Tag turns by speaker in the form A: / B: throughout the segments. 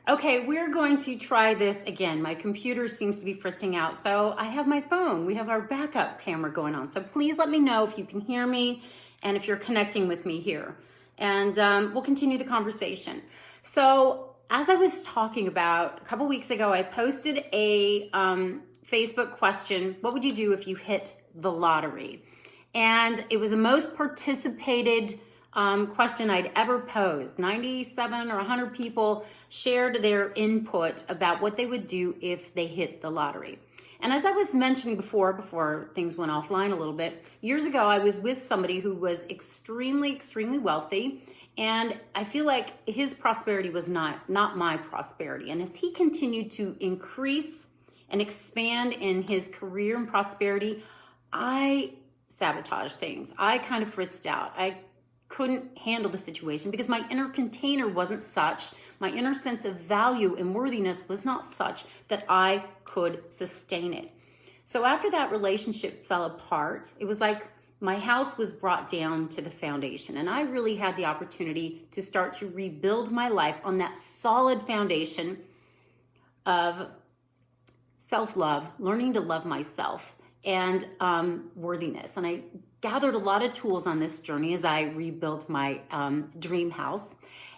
A: Okay, we're going to try this again. My computer seems to be fritzing out. So I have my phone. We have our backup camera going on. So please let me know if you can hear me and if you're connecting with me here. And we'll continue the conversation. So as I was talking about a couple weeks ago, I posted a Facebook question. What would you do if you hit the lottery? And it was the most participated question I'd ever posed. 97 or 100 people shared their input about what they would do if they hit the lottery. And as I was mentioning before things went offline a little bit, years ago I was with somebody who was extremely wealthy, and I feel like his prosperity was not my prosperity. And as he continued to increase and expand in his career and prosperity, I sabotaged things. I kind of fritzed out. I couldn't handle the situation because my inner container wasn't such, my inner sense of value and worthiness was not such that I could sustain it. So after that relationship fell apart, it was like my house was brought down to the foundation, and I really had the opportunity to start to rebuild my life on that solid foundation of self-love, learning to love myself, and worthiness. And I gathered a lot of tools on this journey as I rebuilt my dream house.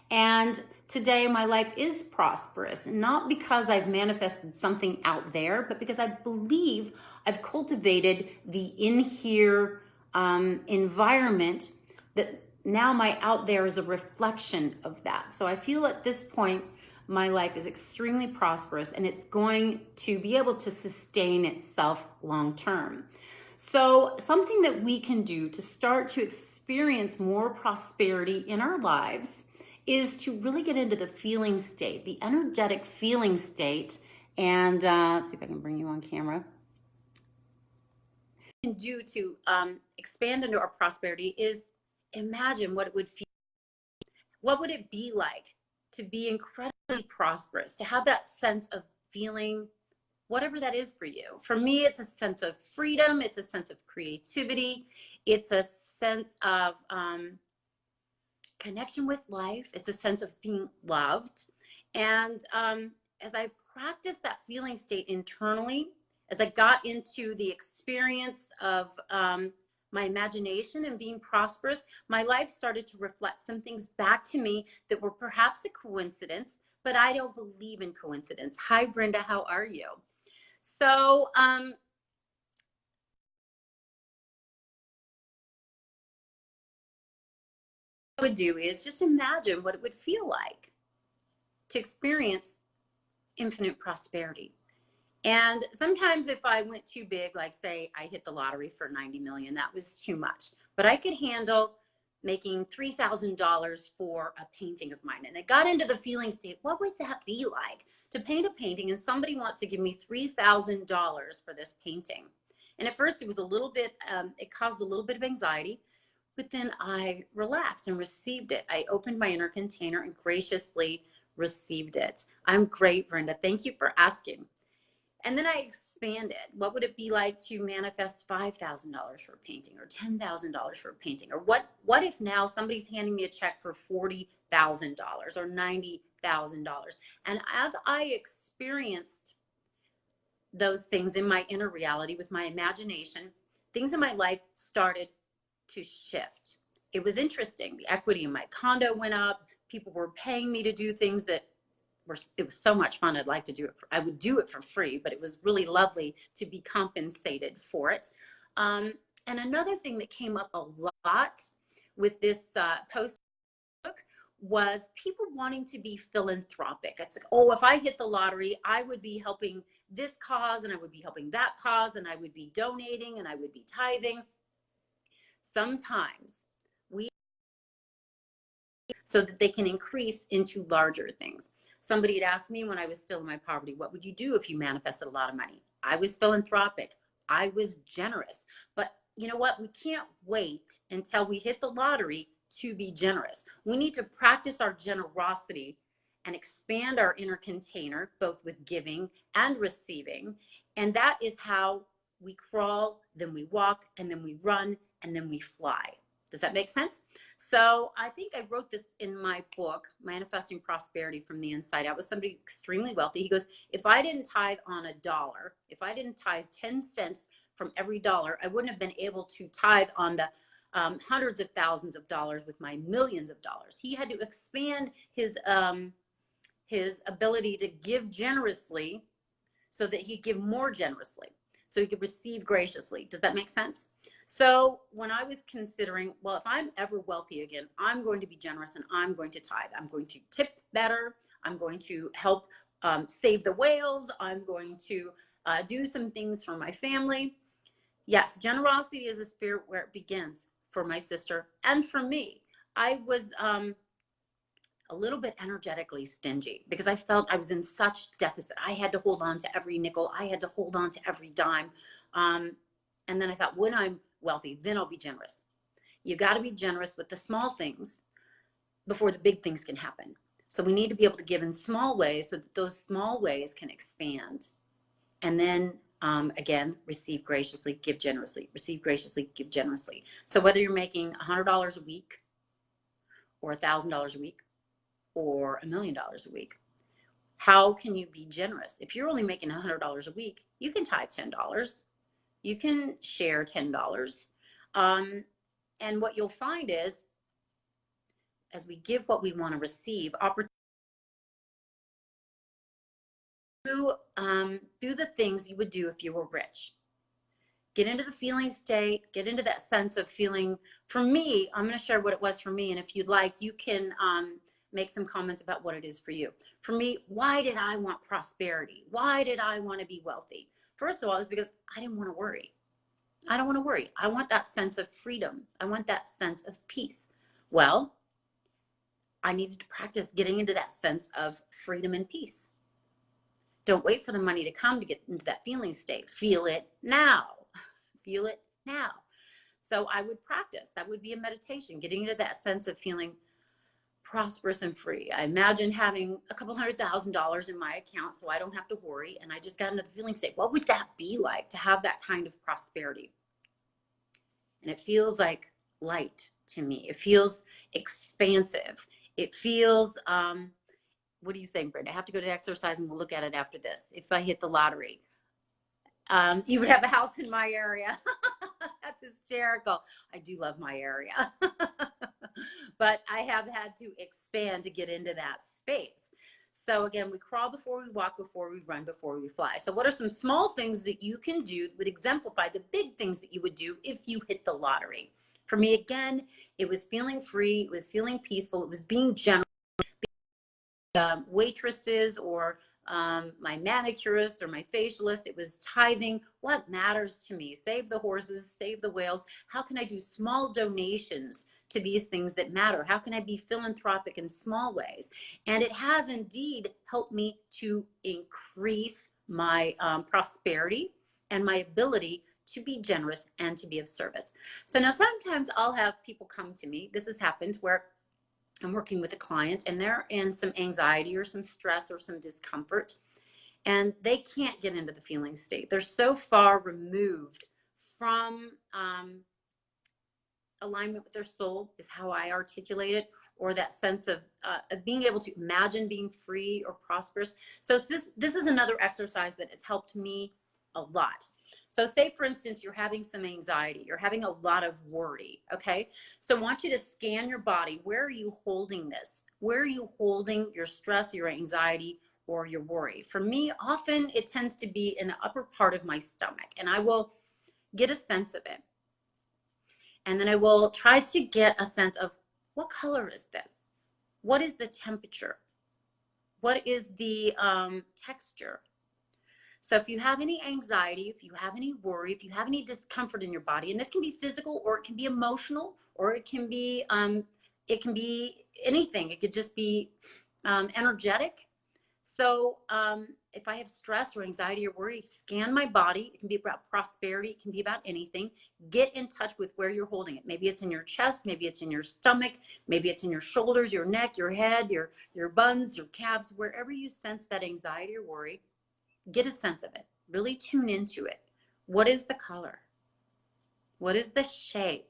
A: And today my life is prosperous, not because I've manifested something out there, but because I believe I've cultivated the in here environment that now my out there is a reflection of that. So I feel at this point, my life is extremely prosperous, and it's going to be able to sustain itself long term. So something that we can do to start to experience more prosperity in our lives is to really get into the feeling state, the energetic feeling state. And let's see if I can bring you on camera. What we can do to expand into our prosperity is imagine what it would feel. What would it be like to be incredibly prosperous, to have that sense of feeling, whatever that is for you? For me, it's a sense of freedom. It's a sense of creativity. It's a sense of connection with life. It's a sense of being loved. And as I practiced that feeling state internally, as I got into the experience of my imagination and being prosperous, my life started to reflect some things back to me that were perhaps a coincidence, but I don't believe in coincidence. Hi, Brenda, how are you? So, what I would do is just imagine what it would feel like to experience infinite prosperity. And sometimes if I went too big, like say I hit the lottery for 90 million, that was too much. But I could handle making $3,000 for a painting of mine. And I got into the feeling state, what would that be like to paint a painting and somebody wants to give me $3,000 for this painting? And at first it was a little bit, it caused a little bit of anxiety, but then I relaxed and received it. I opened my inner container and graciously received it. I'm great, Brenda. Thank you for asking. And then I expanded. What would it be like to manifest $5,000 for a painting, or $10,000 for a painting? Or what if now somebody's handing me a check for $40,000 or $90,000? And as I experienced those things in my inner reality with my imagination, things in my life started to shift. It was interesting. The equity in my condo went up. People were paying me to do things that it was so much fun. I'd like to do it. I would do it for free, but it was really lovely to be compensated for it. And another thing that came up a lot with this post was people wanting to be philanthropic. It's like, oh, if I hit the lottery, I would be helping this cause, and I would be helping that cause, and I would be donating, and I would be tithing. Sometimes so that they can increase into larger things. Somebody had asked me when I was still in my poverty, what would you do if you manifested a lot of money? I was philanthropic. I was generous. But you know what? We can't wait until we hit the lottery to be generous. We need to practice our generosity and expand our inner container, both with giving and receiving. And that is how we crawl, then we walk, and then we run, and then we fly. Does that make sense? So I think I wrote this in my book, Manifesting Prosperity from the Inside Out, with somebody extremely wealthy. He goes, if I didn't tithe on a dollar, if I didn't tithe 10 cents from every dollar, I wouldn't have been able to tithe on the hundreds of thousands of dollars with my millions of dollars. He had to expand his ability to give generously so that he give more generously, so he could receive graciously. Does that make sense? So when I was considering, well, if I'm ever wealthy again, I'm going to be generous and I'm going to tithe. I'm going to tip better. I'm going to help save the whales. I'm going to do some things for my family. Yes, generosity is a spirit where it begins for my sister and for me. I was a little bit energetically stingy because I felt I was in such deficit. I had to hold on to every nickel. I had to hold on to every dime. And then I thought, when I'm wealthy, then I'll be generous. You got to be generous with the small things before the big things can happen. So we need to be able to give in small ways so that those small ways can expand. And then again, receive graciously, give generously, receive graciously, give generously. So whether you're making $100 a week or $1,000 a week, or $1 million a week, how can you be generous? If you're only making $100 a week, you can tithe $10. You can share $10. And what you'll find is, as we give what we want to receive, do the things you would do if you were rich. Get into the feeling state, get into that sense of feeling. For me, I'm going to share what it was for me. And if you'd like, you can make some comments about what it is for you. For me, why did I want prosperity? Why did I want to be wealthy? First of all, it was because I didn't want to worry. I don't want to worry. I want that sense of freedom. I want that sense of peace. Well, I needed to practice getting into that sense of freedom and peace. Don't wait for the money to come to get into that feeling state. Feel it now. Feel it now. So I would practice. That would be a meditation, getting into that sense of feeling prosperous and free. I imagine having a couple $100,000 in my account so I don't have to worry. And I just got into the feeling state. What would that be like to have that kind of prosperity? And it feels like light to me. It feels expansive. It feels, what do you think, Brenda? I have to go to exercise and we'll look at it after this. If I hit the lottery, you would have a house in my area. That's hysterical. I do love my area. But I have had to expand to get into that space. So again, we crawl before we walk, before we run, before we fly. So what are some small things that you can do that would exemplify the big things that you would do if you hit the lottery? For me, again, it was feeling free. It was feeling peaceful. It was being generous. Waitresses or my manicurist or my facialist. It was tithing. What matters to me? Save the horses, save the whales. How can I do small donations to these things that matter? How can I be philanthropic in small ways? And it has indeed helped me to increase my prosperity and my ability to be generous and to be of service. So now sometimes I'll have people come to me. This has happened where I'm working with a client and they're in some anxiety or some stress or some discomfort, and they can't get into the feeling state. They're so far removed from alignment with their soul, is how I articulate it, or that sense of being able to imagine being free or prosperous. So this is another exercise that has helped me a lot. So say, for instance, you're having some anxiety, you're having a lot of worry, okay? So I want you to scan your body. Where are you holding this? Where are you holding your stress, your anxiety, or your worry? For me, often it tends to be in the upper part of my stomach, and I will get a sense of it. And then I will try to get a sense of, what color is this? What is the temperature? What is the texture? So if you have any anxiety, if you have any worry, if you have any discomfort in your body, and this can be physical or it can be emotional, or it can be anything. It could just be energetic. So if I have stress or anxiety or worry, scan my body. It can be about prosperity. It can be about anything. Get in touch with where you're holding it. Maybe it's in your chest. Maybe it's in your stomach. Maybe it's in your shoulders, your neck, your head, your buns, your calves, wherever you sense that anxiety or worry. Get a sense of it. Really tune into it. What is the color? What is the shape?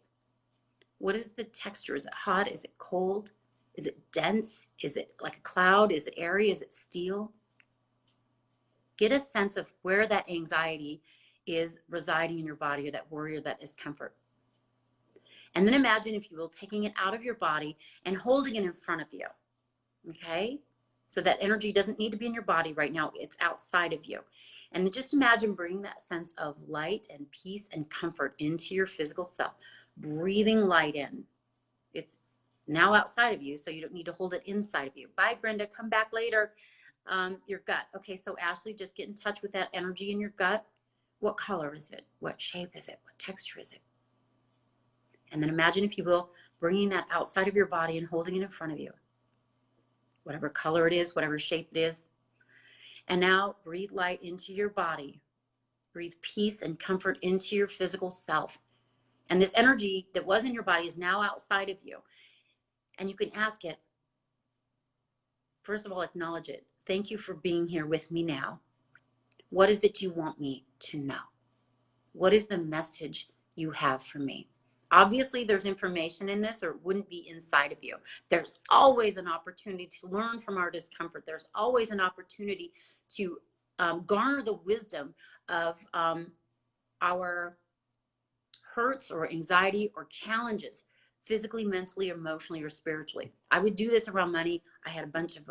A: What is the texture? Is it hot? Is it cold? Is it dense? Is it like a cloud? Is it airy? Is it steel? Get a sense of where that anxiety is residing in your body, or that worry, or that discomfort. And then imagine, if you will, taking it out of your body and holding it in front of you. Okay? So that energy doesn't need to be in your body right now. It's outside of you. And then just imagine bringing that sense of light and peace and comfort into your physical self. Breathing light in. It's now outside of you, so you don't need to hold it inside of you. Bye, Brenda. Come back later. Your gut. Okay, so Ashley, just get in touch with that energy in your gut. What color is it? What shape is it? What texture is it? And then imagine, if you will, bringing that outside of your body and holding it in front of you. Whatever color it is, whatever shape it is. And now breathe light into your body. Breathe peace and comfort into your physical self. And this energy that was in your body is now outside of you. And you can ask it, first of all, acknowledge it. Thank you for being here with me now. What is it you want me to know? What is the message you have for me? Obviously, there's information in this, or it wouldn't be inside of you. There's always an opportunity to learn from our discomfort. There's always an opportunity to garner the wisdom of our hurts or anxiety or challenges, physically, mentally, emotionally, or spiritually. I would do this around money. I had a bunch of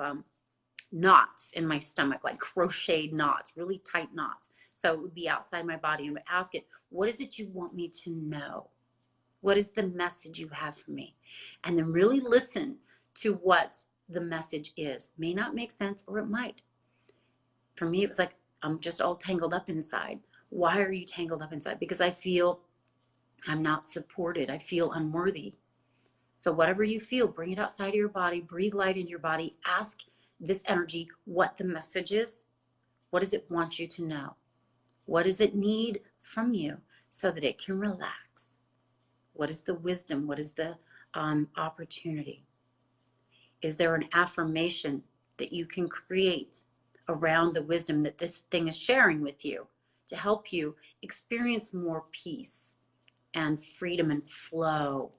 A: knots in my stomach, like crocheted knots, really tight knots. So it would be outside my body, and would ask it, what is it you want me to know? What is the message you have for me? And then really listen to what the message is. It may not make sense, or it might. For me, it was like, I'm just all tangled up inside. Why are you tangled up inside? Because I feel I'm not supported. I feel unworthy. So whatever you feel, bring it outside of your body, breathe light in your body, ask this energy what the message is. What does it want you to know? What does it need from you so that it can relax? What is the wisdom? What is the opportunity? Is there an affirmation that you can create around the wisdom that this thing is sharing with you to help you experience more peace and freedom and flow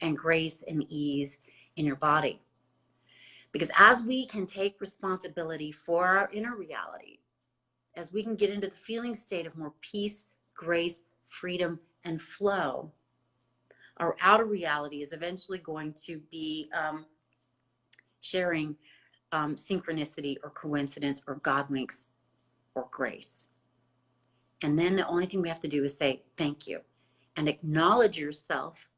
A: and grace and ease in your body? Because as we can take responsibility for our inner reality, as we can get into the feeling state of more peace, grace, freedom, and flow, our outer reality is eventually going to be sharing synchronicity or coincidence or God winks or grace. And then the only thing we have to do is say thank you and acknowledge yourself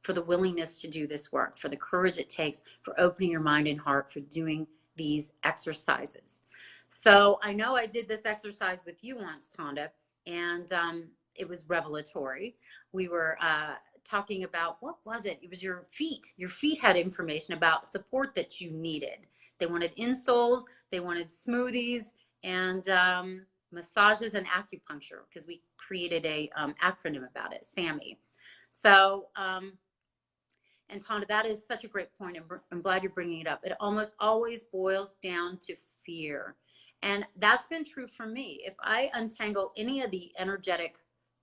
A: for the willingness to do this work, for the courage it takes, for opening your mind and heart, for doing these exercises. So I know I did this exercise with you once, Tonda, and it was revelatory. We were talking about, what was it? It was your feet. Your feet had information about support that you needed. They wanted insoles, they wanted smoothies, and massages and acupuncture, because we created a acronym about it, SAMI. So, and Tonda, that is such a great point. I'm glad you're bringing it up. It almost always boils down to fear. And that's been true for me. If I untangle any of the energetic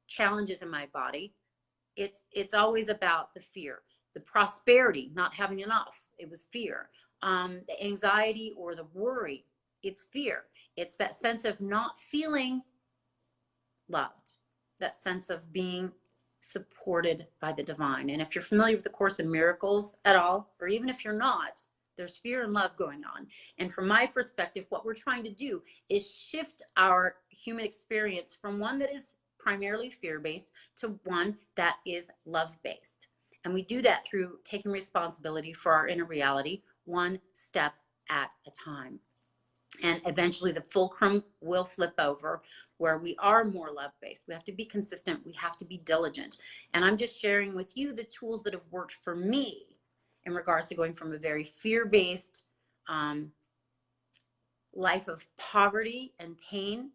A: challenges in my body, it's always about the fear. The prosperity, not having enough, it was fear. The anxiety or the worry, it's fear. It's that sense of not feeling loved, that sense of being supported by the divine. And if you're familiar with the Course in Miracles at all, or even if you're not, there's fear and love going on. And from my perspective, what we're trying to do is shift our human experience from one that is primarily fear-based to one that is love-based. And we do that through taking responsibility for our inner reality, one step at a time. And eventually the fulcrum will flip over where we are more love-based. We have to be consistent. We have to be diligent. And I'm just sharing with you the tools that have worked for me in regards to going from a very fear-based life of poverty and pain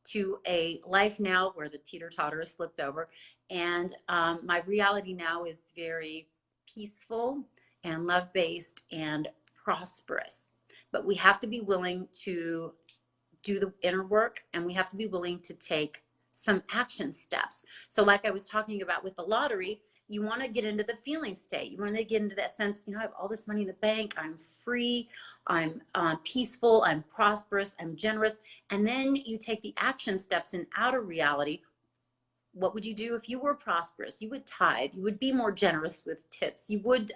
A: to a life now where the teeter-totter has flipped over. And my reality now is very peaceful and love-based and prosperous. But we have to be willing to do the inner work, and we have to be willing to take some action steps. So like I was talking about with the lottery, you want to get into the feeling state. You want to get into that sense, I have all this money in the bank. I'm free. I'm peaceful. I'm prosperous. I'm generous. And then you take the action steps in outer reality. What would you do if you were prosperous? You would tithe. You would be more generous with tips. You would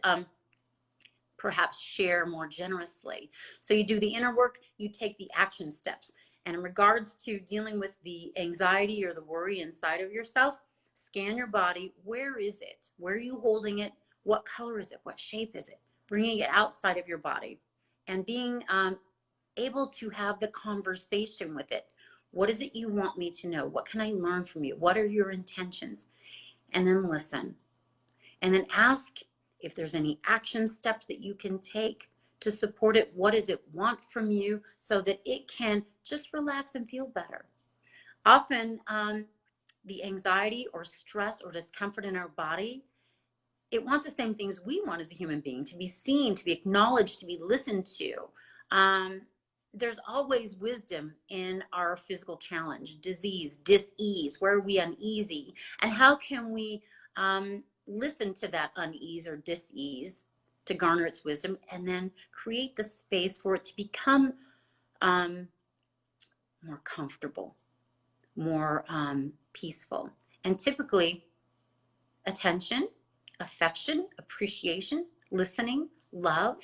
A: perhaps share more generously. So you do the inner work, you take the action steps. And in regards to dealing with the anxiety or the worry inside of yourself, scan your body. Where is it? Where are you holding it? What color is it? What shape is it? Bringing it outside of your body and being able to have the conversation with it. What is it you want me to know? What can I learn from you? What are your intentions? And then listen. And then ask if there's any action steps that you can take to support it. What does it want from you so that it can just relax and feel better? Often, the anxiety or stress or discomfort in our body, it wants the same things we want as a human being: to be seen, to be acknowledged, to be listened to. There's always wisdom in our physical challenge, disease, dis-ease. Where are we uneasy? And how can we listen to that unease or dis-ease to garner its wisdom, and then create the space for it to become more comfortable, more peaceful? And typically, attention, affection, appreciation, listening, love,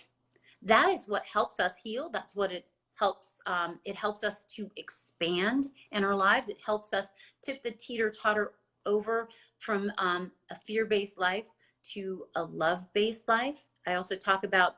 A: that is what helps us heal. That's what it helps. It helps us to expand in our lives. It helps us tip the teeter-totter over from a fear-based life to a love-based life. I also talk about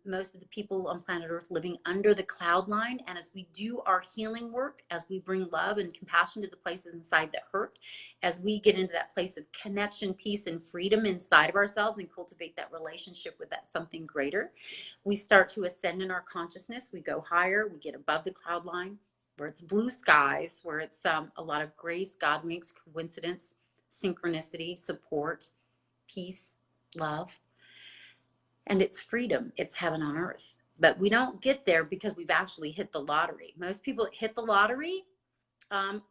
A: most of the people on planet Earth living under the cloud line. And as we do our healing work, as we bring love and compassion to the places inside that hurt, as we get into that place of connection, peace, and freedom inside of ourselves and cultivate that relationship with that something greater, we start to ascend in our consciousness. We go higher. We get above the cloud line, where it's blue skies, where it's a lot of grace, God winks, coincidence, synchronicity, support, peace, love. And it's freedom. It's heaven on earth. But we don't get there because we've actually hit the lottery. Most people hit the lottery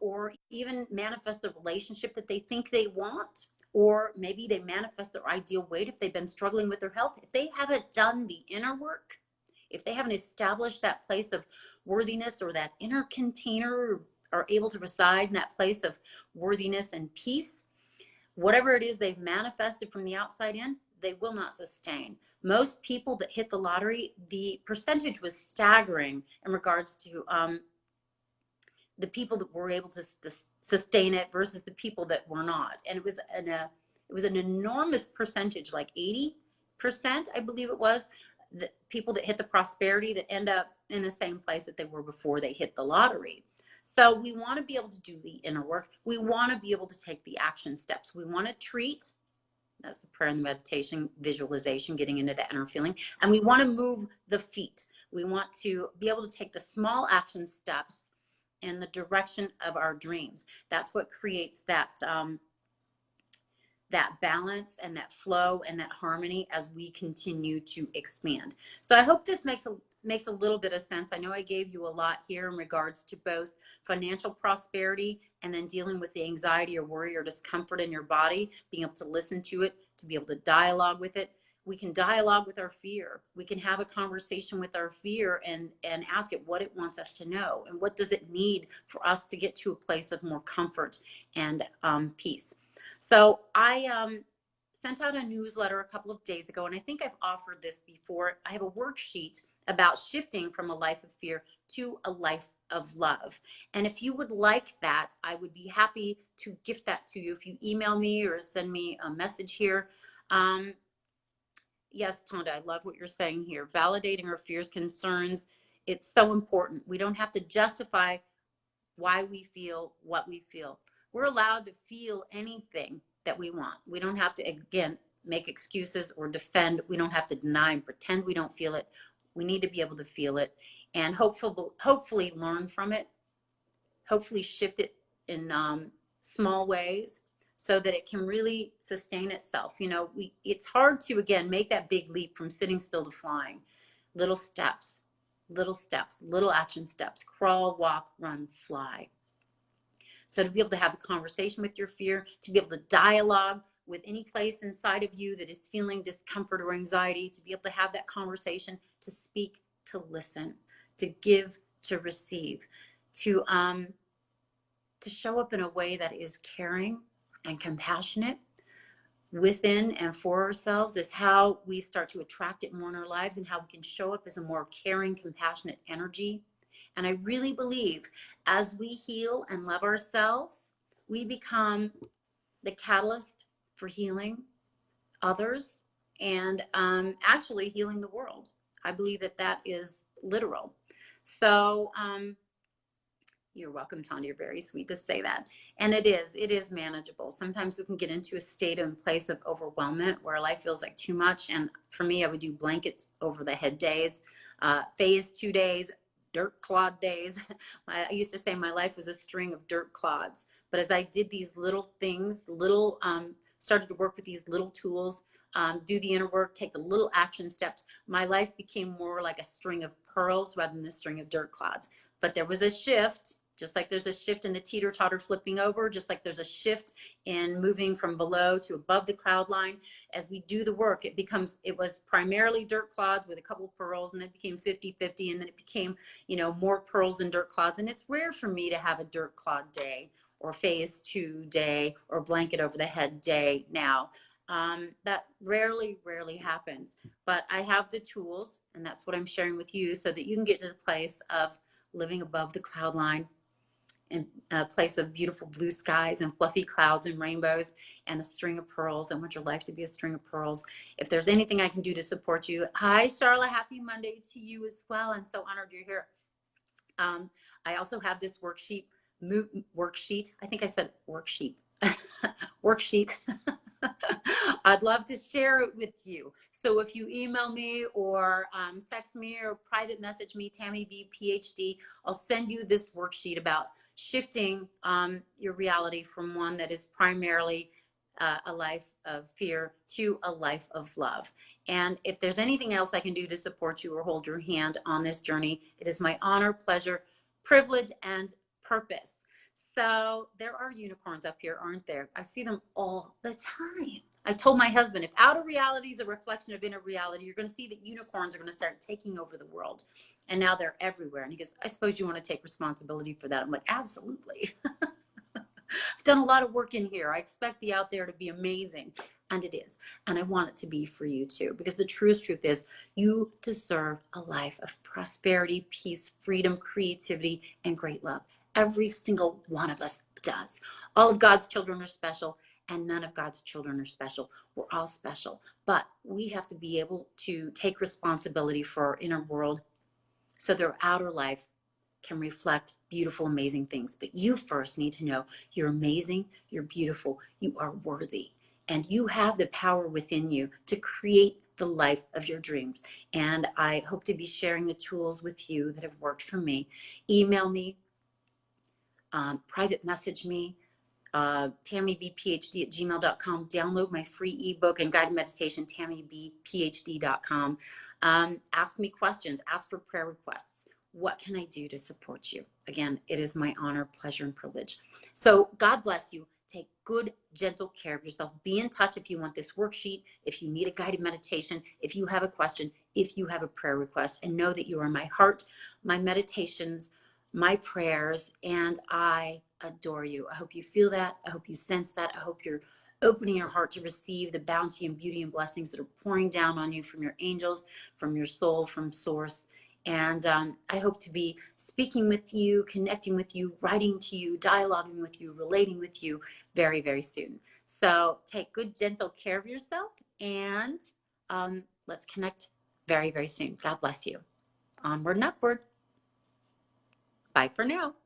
A: or even manifest the relationship that they think they want, or maybe they manifest their ideal weight if they've been struggling with their health. If they haven't done the inner work, if they haven't established that place of worthiness or that inner container, are able to reside in that place of worthiness and peace, whatever it is they've manifested from the outside in, they will not sustain. Most people that hit the lottery, the percentage was staggering in regards to the people that were able to sustain it versus the people that were not. And it was an enormous percentage, like 80%, I believe it was, the people that hit the prosperity that end up in the same place that they were before they hit the lottery. So we want to be able to do the inner work. We want to be able to take the action steps. We want to treat, that's the prayer and the meditation, visualization, getting into that inner feeling. And we want to move the feet. We want to be able to take the small action steps in the direction of our dreams. That's what creates that that balance and that flow and that harmony as we continue to expand. So I hope this makes a little bit of sense. I know I gave you a lot here in regards to both financial prosperity and then dealing with the anxiety or worry or discomfort in your body, being able to listen to it, to be able to dialogue with it. We can dialogue with our fear. We can have a conversation with our fear and ask it what it wants us to know and what does it need for us to get to a place of more comfort and peace. So I sent out a newsletter a couple of days ago, and I think I've offered this before. I have a worksheet about shifting from a life of fear to a life of love. And if you would like that, I would be happy to gift that to you if you email me or send me a message here. Yes, Tonda, I love what you're saying here. Validating our fears, concerns, it's so important. We don't have to justify why we feel what we feel. We're allowed to feel anything that we want. We don't have to, again, make excuses or defend. We don't have to deny and pretend we don't feel it. We need to be able to feel it and hopefully learn from it, hopefully shift it in small ways so that it can really sustain itself. It's hard to, again, make that big leap from sitting still to flying. Little steps, little action steps, crawl, walk, run, fly. So to be able to have the conversation with your fear, to be able to dialogue with any place inside of you that is feeling discomfort or anxiety, to be able to have that conversation, to speak, to listen, to give, to receive, to show up in a way that is caring and compassionate within and for ourselves is how we start to attract it more in our lives, and how we can show up as a more caring, compassionate energy. And I really believe as we heal and love ourselves, we become the catalyst for healing others and actually healing the world. I believe that that is literal. So you're welcome, Tanya. You're very sweet to say that. And it is manageable. Sometimes we can get into a state and place of overwhelmment where life feels like too much. And for me, I would do blankets over the head days, phase 2 days, dirt clod days. I used to say my life was a string of dirt clods. But as I did these little things, started to work with these little tools, do the inner work, take the little action steps, my life became more like a string of pearls rather than a string of dirt clods. But there was a shift. Just like there's a shift in the teeter-totter flipping over, just like there's a shift in moving from below to above the cloud line. As we do the work, it was primarily dirt clods with a couple of pearls, and then it became 50-50, and then it became, more pearls than dirt clods. And it's rare for me to have a dirt clod day or phase 2 day or blanket over the head day now. That rarely happens, but I have the tools, and that's what I'm sharing with you so that you can get to the place of living above the cloud line, in a place of beautiful blue skies and fluffy clouds and rainbows and a string of pearls. I want your life to be a string of pearls. If there's anything I can do to support you. Hi, Charlotte. Happy Monday to you as well. I'm so honored you're here. I also have this worksheet. I think I said worksheet. Worksheet. I'd love to share it with you. So if you email me or text me or private message me, Tammy B, PhD, I'll send you this worksheet about shifting your reality from one that is primarily a life of fear to a life of love. And if there's anything else I can do to support you or hold your hand on this journey, it is my honor, pleasure, privilege, and purpose. So there are unicorns up here, aren't there? I see them all the time. I told my husband, if outer reality is a reflection of inner reality, you're going to see that unicorns are going to start taking over the world. And now they're everywhere. And he goes, I suppose you want to take responsibility for that. I'm like, absolutely. I've done a lot of work in here. I expect the out there to be amazing. And it is. And I want it to be for you too. Because the truth is you deserve a life of prosperity, peace, freedom, creativity, and great love. Every single one of us does. All of God's children are special, and none of God's children are special. We're all special. But we have to be able to take responsibility for our inner world so their outer life can reflect beautiful, amazing things. But you first need to know you're amazing, you're beautiful, you are worthy, and you have the power within you to create the life of your dreams. And I hope to be sharing the tools with you that have worked for me. Email me, private message me, tammybphd@gmail.com. Download my free ebook and guided meditation, tammybphd.com. Ask me questions, ask for prayer requests. What can I do to support you? Again, it is my honor, pleasure, and privilege. So God bless you. Take good, gentle care of yourself. Be in touch if you want this worksheet, if you need a guided meditation, if you have a question, if you have a prayer request, and know that you are my heart, my meditations, my prayers, and I adore you. I hope you feel that. I hope you sense that. I hope you're opening your heart to receive the bounty and beauty and blessings that are pouring down on you from your angels, from your soul, from source. And I hope to be speaking with you, connecting with you, writing to you, dialoguing with you, relating with you very, very soon. So take good, gentle care of yourself, and let's connect very, very soon. God bless you. Onward and upward. Bye for now.